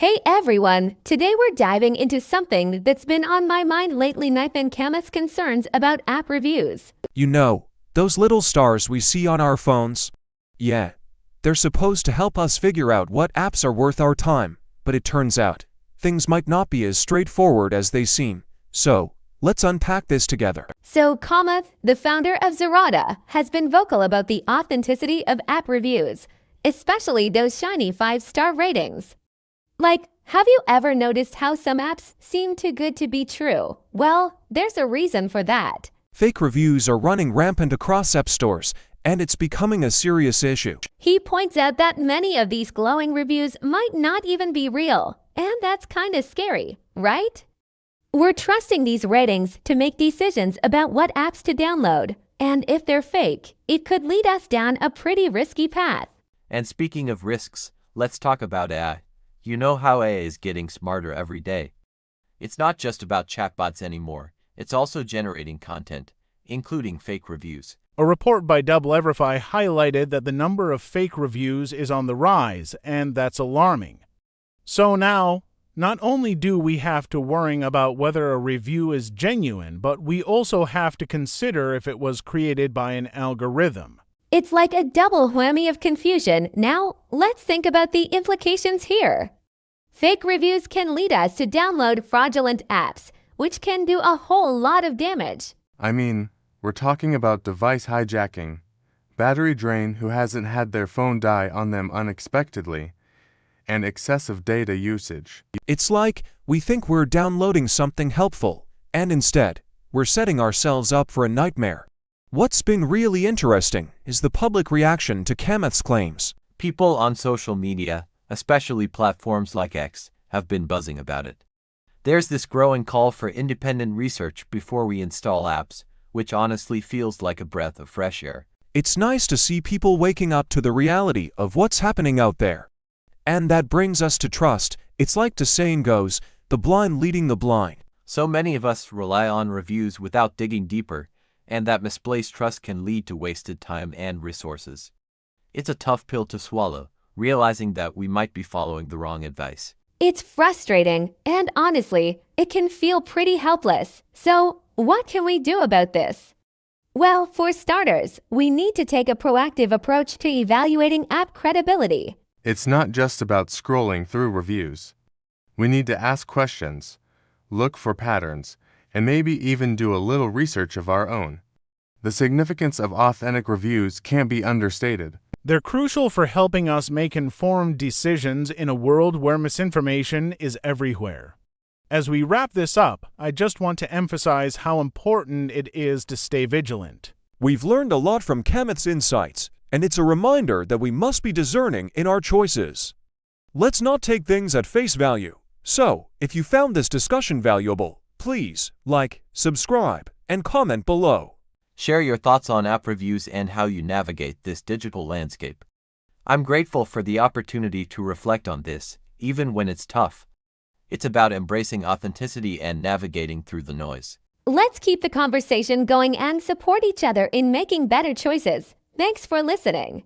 Hey everyone! Today we're diving into something that's been on my mind lately, Nithin Kamath's concerns about app reviews. You know, those little stars we see on our phones? Yeah, they're supposed to help us figure out what apps are worth our time, but it turns out, things might not be as straightforward as they seem. So, let's unpack this together. So Kamath, the founder of Zerata, has been vocal about the authenticity of app reviews, especially those shiny 5-star ratings. Like, have you ever noticed how some apps seem too good to be true? Well, there's a reason for that. Fake reviews are running rampant across app stores, and it's becoming a serious issue. He points out that many of these glowing reviews might not even be real, and that's kind of scary, right? We're trusting these ratings to make decisions about what apps to download, and if they're fake, it could lead us down a pretty risky path. And speaking of risks, let's talk about AI. You know how AI is getting smarter every day. It's not just about chatbots anymore, it's also generating content, including fake reviews. A report by DoubleVerify highlighted that the number of fake reviews is on the rise, and that's alarming. So now, not only do we have to worry about whether a review is genuine, but we also have to consider if it was created by an algorithm. It's like a double whammy of confusion. Now, let's think about the implications here. Fake reviews can lead us to download fraudulent apps, which can do a whole lot of damage. I mean, we're talking about device hijacking, battery drain who hasn't had their phone die on them unexpectedly, and excessive data usage. It's like we think we're downloading something helpful, and instead, we're setting ourselves up for a nightmare. What's been really interesting is the public reaction to Kamath's claims. People on social media, especially platforms like X, have been buzzing about it. There's this growing call for independent research before we install apps, which honestly feels like a breath of fresh air. It's nice to see people waking up to the reality of what's happening out there. And that brings us to trust. It's like the saying goes, the blind leading the blind. So many of us rely on reviews without digging deeper, and that misplaced trust can lead to wasted time and resources. It's a tough pill to swallow, realizing that we might be following the wrong advice. It's frustrating, and honestly, it can feel pretty helpless. So, what can we do about this? Well, for starters, we need to take a proactive approach to evaluating app credibility. It's not just about scrolling through reviews. We need to ask questions, look for patterns, and maybe even do a little research of our own. The significance of authentic reviews can't be understated. They're crucial for helping us make informed decisions in a world where misinformation is everywhere. As we wrap this up, I just want to emphasize how important it is to stay vigilant. We've learned a lot from Kamath's insights, and it's a reminder that we must be discerning in our choices. Let's not take things at face value. So, if you found this discussion valuable, please like, subscribe, and comment below. Share your thoughts on app reviews and how you navigate this digital landscape. I'm grateful for the opportunity to reflect on this, even when it's tough. It's about embracing authenticity and navigating through the noise. Let's keep the conversation going and support each other in making better choices. Thanks for listening.